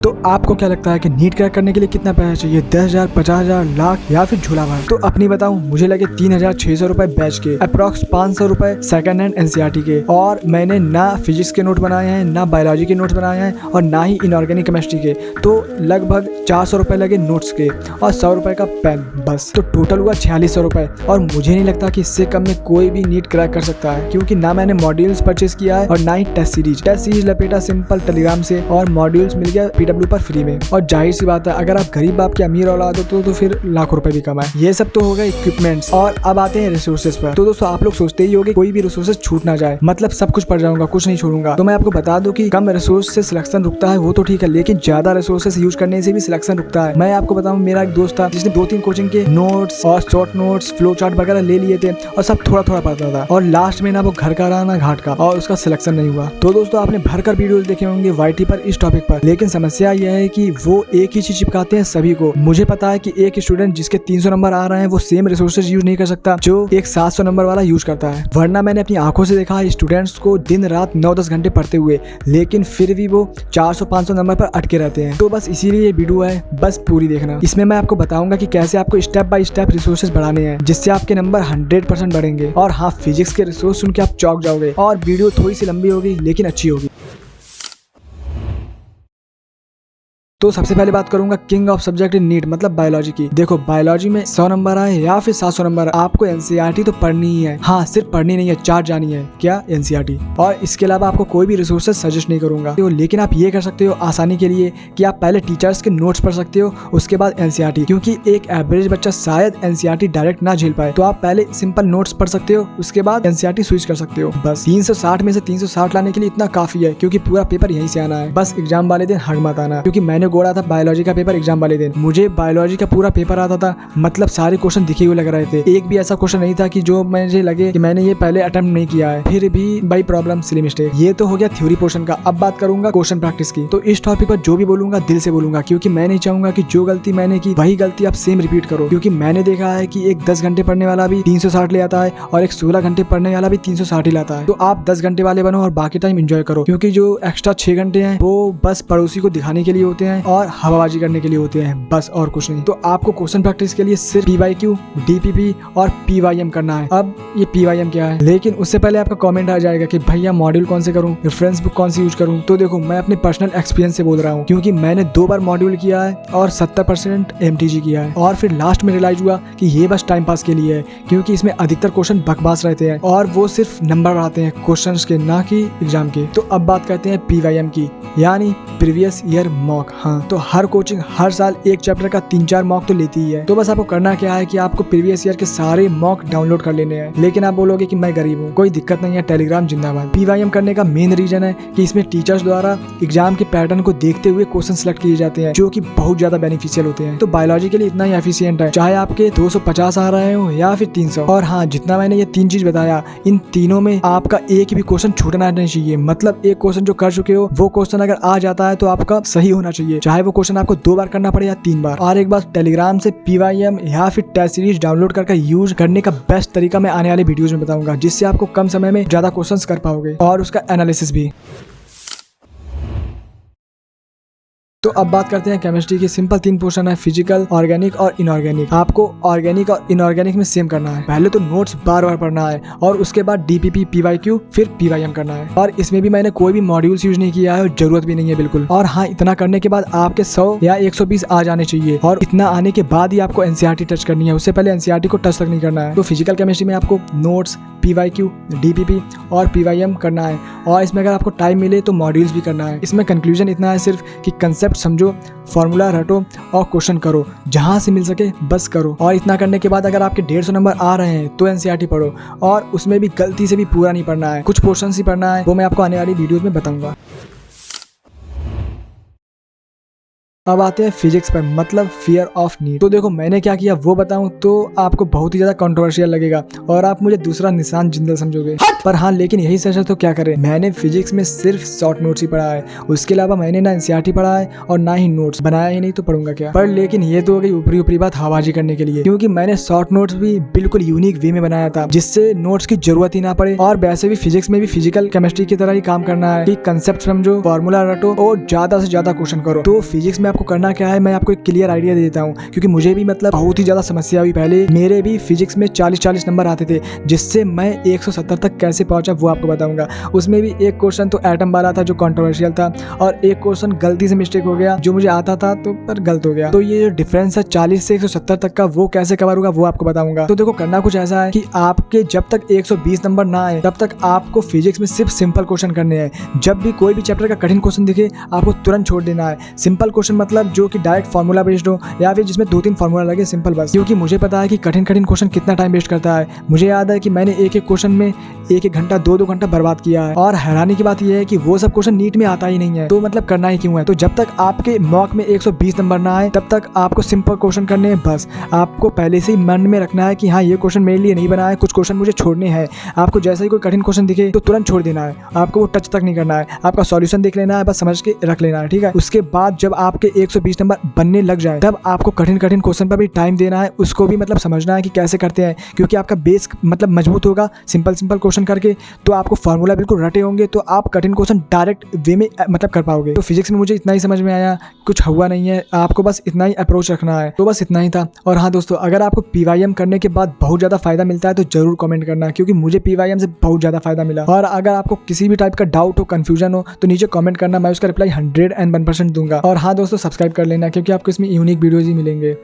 तो आपको क्या लगता है कि नीट क्रैक करने के लिए कितना पैसा चाहिए? 10,000, 50,000, लाख या फिर झूला भर? तो अपनी बताऊं, मुझे लगे 3,600 रुपए बैच के, अप्रॉक्स 500 रुपए सेकंड हैंड एनसीईआरटी के। और मैंने ना फिजिक्स के नोट बनाए हैं, ना बायोलॉजी के नोट बनाए हैं और ना ही इनऑर्गेनिक केमिस्ट्री के। तो लगभग 400 रुपए लगे नोट्स के और 100 रुपए का पेन, बस। तो टोटल हुआ 4600 रुपए। और मुझे नहीं लगता कि इससे कम में कोई भी नीट क्रैक कर सकता है, क्योंकि ना मैंने मॉड्यूल्स परचेज किया है और ना ही टेस्ट सीरीज लपेटा सिंपल टेलीग्राम से, और मॉड्यूल्स मिल गया PW पर फ्री में। और जाहिर सी बात है, अगर आप गरीब बाप के अमीर औलाद हो तो फिर लाखों रुपए भी कमाए। ये सब तो हो गए इक्विपमेंट्स। और अब आते हैं रिसोर्सेज पर। तो दोस्तों, आप लोग सोचते ही होंगे कोई भी रिसोर्सेज छूट ना जाए, मतलब सब कुछ पढ़ जाऊंगा, कुछ नहीं छोड़ूंगा। तो मैं आपको बता दूं कि कम रिसोर्स से सिलेक्शन रुकता है, वो तो ठीक है, लेकिन ज्यादा रिसोर्सेज यूज करने से भी सिलेक्शन रुकता है। मैं आपको बताऊं, मेरा एक दोस्त था जिसने 2-3 कोचिंग के नोट्स और शॉर्ट नोट्स, फ्लो चार्ट वगैरह ले लिए थे और सब थोड़ा थोड़ा पढ़ता था, और लास्ट में ना वो घर का रहा ना घाट का, और उसका सिलेक्शन नहीं हुआ। तो दोस्तों, आपने भरकर वीडियोस देखे होंगे YT पर इस टॉपिक पर, लेकिन समस्या यह है कि वो एक ही चीज चिपकाते हैं सभी को। मुझे पता है कि एक स्टूडेंट जिसके 300 नंबर आ रहे हैं वो सेम रिसोर्सेज यूज नहीं कर सकता जो एक 700 नंबर वाला यूज करता है। वरना मैंने अपनी आंखों से देखा है स्टूडेंट्स को दिन रात 9-10 घंटे पढ़ते हुए, लेकिन फिर भी वो 400-500 नंबर पर अटके रहते हैं। तो बस इसीलिए ये वीडियो है, बस पूरी देखना। इसमें मैं आपको बताऊंगा कि कैसे आपको स्टेप बाय स्टेप रिसोर्सेज बढ़ाने हैं, जिससे आपके नंबर 100% बढ़ेंगे। और हाँ, फिजिक्स के रिसोर्स सुन के आप चौंक जाओगे। और वीडियो थोड़ी सी लंबी होगी लेकिन अच्छी होगी। तो सबसे पहले बात करूंगा king of subject in NEET, मतलब बायोलॉजी की। देखो, बायोलॉजी में 100 नंबर आए या फिर 700 नंबर, आपको एनसीईआरटी तो पढ़नी ही है। हाँ, सिर्फ पढ़नी नहीं है, चार्ट जानी है, क्या एनसीईआरटी। और इसके अलावा आपको कोई भी रिसोर्सेज सजेस्ट नहीं करूंगा, तो लेकिन आप ये कर सकते हो आसानी के लिए कि आप पहले टीचर्स के नोट्स पढ़ सकते हो, उसके बाद एनसीईआरटी। क्योंकि एक एवरेज बच्चा शायद एनसीईआरटी डायरेक्ट ना झेल पाए, तो आप पहले सिंपल नोट्स पढ़ सकते हो, उसके बाद एनसीईआरटी स्विच कर सकते हो। बस 360 में से 360 लाने के लिए इतना काफी है, क्योंकि पूरा पेपर यहीं से आना है। बस एग्जाम वाले दिन हक मत आना, क्योंकि मैंने गोड़ा था बायोलॉजी का पेपर एग्जाम वाले दिन। मुझे बायोलॉजी का पूरा पेपर आता था, मतलब सारे क्वेश्चन दिखे हुए लग रहे थे। एक भी ऐसा क्वेश्चन नहीं था कि जो मुझे लगे कि मैंने ये पहले अटेम्प्ट नहीं किया है। फिर भी बाई प्रॉब्लम सिली मिस्टेक। ये तो हो गया थ्योरी पोर्शन का। अब बात करूंगा क्वेश्चन प्रैक्टिस की। तो इस टॉपिक पर जो भी बोलूंगा दिल से बोलूंगा, क्योंकि मैं नहीं चाहूंगा कि जो गलती मैंने की वही गलती आप सेम रिपीट करो। क्योंकि मैंने देखा है कि एक 10 घंटे पढ़ने वाला भी 360 ले आता है और एक 16 घंटे पढ़ने वाला भी 360 ही लाता है। तो आप 10 घंटे वाले बनो और बाकी टाइम एंजॉय करो, क्योंकि जो एक्स्ट्रा 6 घंटे हैं वो बस पड़ोसी को दिखाने के लिए होते हैं और हवाबाजी करने के लिए होते हैं, बस और कुछ नहीं। तो आपको क्वेश्चन प्रैक्टिस के लिए सिर्फ PYQ, DPP और PYM करना है। अब ये PYM क्या है, लेकिन उससे पहले आपका कमेंट आ जाएगा कि भैया मॉड्यूल कौन से करूं, रेफरेंस बुक कौन सी यूज करूं। तो देखो, मैं अपने पर्सनल एक्सपीरियंस से बोल रहा हूं, क्योंकि मैंने 2 बार मॉड्यूल किया है और 70% MTG किया है। और फिर लास्ट में रियलाइज हुआ कि ये बस टाइम पास के लिए है, क्योंकि इसमें अधिकतर क्वेश्चन बकवास रहते हैं और वो सिर्फ नंबर बढ़ाते हैं क्वेश्चन के, ना कि एग्जाम के। तो अब बात करते हैं PYM की, यानी प्रीवियस ईयर मॉक। हाँ, तो हर कोचिंग हर साल एक चैप्टर का 3-4 मॉक तो लेती ही है। तो बस आपको करना क्या है कि आपको प्रीवियस ईयर के सारे मॉक डाउनलोड कर लेने हैं। लेकिन आप बोलोगे कि मैं गरीब हूँ, कोई दिक्कत नहीं है, टेलीग्राम जिंदाबाद। PYM करने का मेन रीजन है कि इसमें टीचर्स द्वारा एग्जाम के पैटर्न को देखते हुए क्वेश्चन सिलेक्ट किए जाते हैं, जो कि बहुत ज्यादा बेनिफिशियल होते हैं। तो बायोलॉजी के लिए इतना ही एफिशिएंट है, चाहे आपके 250 आ रहे हो या फिर 300। और हाँ, जितना मैंने ये 3 चीज बताया, इन तीनों में आपका एक भी क्वेश्चन छूटना नहीं चाहिए। मतलब एक क्वेश्चन जो कर चुके हो, वो क्वेश्चन अगर आ जाता है तो आपका सही होना चाहिए, चाहे वो क्वेश्चन आपको 2 बार करना पड़े या 3 बार। और एक बार टेलीग्राम से PYM या फिर टेस्ट सीरीज डाउनलोड करके यूज करने का बेस्ट तरीका मैं आने वाले वीडियोस में बताऊंगा, जिससे आपको कम समय में ज्यादा क्वेश्चंस कर पाओगे और उसका एनालिसिस भी। तो अब बात करते हैं केमिस्ट्री की। सिंपल 3 पोर्शन है, फिजिकल, ऑर्गेनिक और इनऑर्गेनिक। आपको ऑर्गेनिक और इनऑर्गेनिक में सेम करना है। पहले तो नोट्स बार बार पढ़ना है और उसके बाद DPP, PYQ फिर PYM करना है। और इसमें भी मैंने कोई भी मॉड्यूल्स यूज नहीं किया है और जरूरत भी नहीं है बिल्कुल। और हाँ, इतना करने के बाद आपके 100 या 120 आ जाने चाहिए, और इतना आने के बाद ही आपको NCERT टच करनी है, उससे पहले NCERT को टच तक नहीं करना है। तो फिजिकल केमिस्ट्री में आपको नोट्स, PYQ, DPP और PYM करना है, और इसमें अगर आपको टाइम मिले तो मॉड्यूल्स भी करना है। इसमें कंक्लूजन इतना है सिर्फ कि कंसेप्ट समझो, फॉर्मूला रटो और क्वेश्चन करो, जहां से मिल सके बस करो। और इतना करने के बाद अगर आपके 150 नंबर आ रहे हैं तो NCERT पढ़ो, और उसमें भी गलती से भी पूरा नहीं पढ़ना है, कुछ पोर्शन ही पढ़ना है, वो मैं आपको आने वाली वीडियोस में बताऊंगा। अब आते हैं फिजिक्स पर, मतलब फियर ऑफ नीट। तो देखो मैंने क्या किया वो बताऊं तो आपको बहुत ही ज्यादा कंट्रोवर्शियल लगेगा और आप मुझे दूसरा निशान जिंदल समझोगे, पर हाँ लेकिन यही सच है तो क्या करें। मैंने फिजिक्स में सिर्फ शॉर्ट नोट्स ही पढ़ा है, उसके अलावा मैंने ना एनसीईआरटी पढ़ा है और ना ही नोट्स बनाया ही नहीं, तो पढ़ूंगा क्या। पर लेकिन ये तो हो गई ऊपरी ऊपरी बात हवाबाजी करने के लिए, क्योंकि मैंने शॉर्ट नोट्स भी बिल्कुल यूनिक वे में बनाया था जिससे नोट्स की जरूरत ही ना पड़े। और वैसे भी फिजिक्स में भी फिजिकल केमिस्ट्री की तरह ही काम करना है कि कंसेप्ट समझो, फॉर्मूला रटो और ज्यादा से ज्यादा क्वेश्चन करो। तो फिजिक्स में आपको करना क्या है, मैं आपको एक क्लियर आइडिया दे देता हूँ, क्योंकि मुझे भी मतलब बहुत ही ज्यादा समस्या हुई। पहले मेरे भी फिजिक्स में 40-40 नंबर आते थे, जिससे मैं 170 तक कैसे पहुंचा वो आपको बताऊंगा। उसमें भी एक क्वेश्चन तो एटम वाला था जो कंट्रोवर्शियल था, और एक क्वेश्चन गलती से मिस्टेक हो गया जो मुझे आता था तो पर गलत हो गया। तो ये जो डिफरेंस है 40 से 170 तक का, वो कैसे कवर होगा वो आपको बताऊंगा। तो देखो करना कुछ ऐसा है कि आपके जब तक 120 नंबर ना आए तब तक आपको फिजिक्स में सिर्फ सिंपल क्वेश्चन करने हैं। जब भी कोई भी चैप्टर का कठिन क्वेश्चन दिखे आपको तुरंत छोड़ देना है। सिंपल क्वेश्चन मतलब जो कि डायरेक्ट फार्मूला बेस्ड हो या फिर जिसमें 2-3 फार्मूला लगे, सिंपल बस। क्योंकि मुझे पता है कि कठिन क्वेश्चन कितना टाइम वेस्ट करता है। मुझे याद है कि मैंने एक क्वेश्चन में 1 घंटा 2 घंटा बर्बाद किया है। और हैरानी की बात यह है कि वो सब क्वेश्चन नीट में आता ही नहीं है, तो मतलब करना ही क्यों है। तो जब तक आपके मॉक में 120 नंबर ना आए तब तक आपको सिंपल क्वेश्चन करने हैं बस। आपको पहले से ही मन में रखना है कि हाँ ये क्वेश्चन मेरे लिए नहीं बना है, कुछ क्वेश्चन मुझे छोड़ने हैं। आपको जैसे ही कोई कठिन क्वेश्चन दिखे तो तुरंत छोड़ देना है, आपको वो टच तक नहीं करना है। आपका सॉल्यूशन देख लेना है, बस समझ के रख लेना है, ठीक है। उसके बाद जब आपके 120 नंबर बनने लग जाए तब आपको कठिन क्वेश्चन पर भी टाइम देना है, उसको भी मतलब समझना है कि कैसे करते हैं, क्योंकि आपका बेस मतलब मजबूत होगा सिंपल क्वेश्चन करके। तो आपको फार्मूला बिल्कुल रटे होंगे तो आप कठिन क्वेश्चन डायरेक्ट वे में मतलब कर पाओगे। तो फिजिक्स में मुझे इतना ही समझ में आया, कुछ हुआ नहीं है, आपको बस इतना ही अप्रोच रखना है। तो बस इतना ही था। और हाँ दोस्तों, अगर आपको पीवाईएम करने के बाद बहुत ज़्यादा फायदा मिलता है तो जरूर कमेंट करना, क्योंकि मुझे पीवाईएम से बहुत ज़्यादा फायदा मिला। और अगर आपको किसी भी टाइप का डाउट हो, कंफ्यूजन हो तो नीचे कमेंट करना, मैं उसका रिप्लाई 101% दूंगा। और हाँ दोस्तों, सब्सक्राइब कर लेना क्योंकि आपको इसमें यूनिक वीडियोज ही मिलेंगे।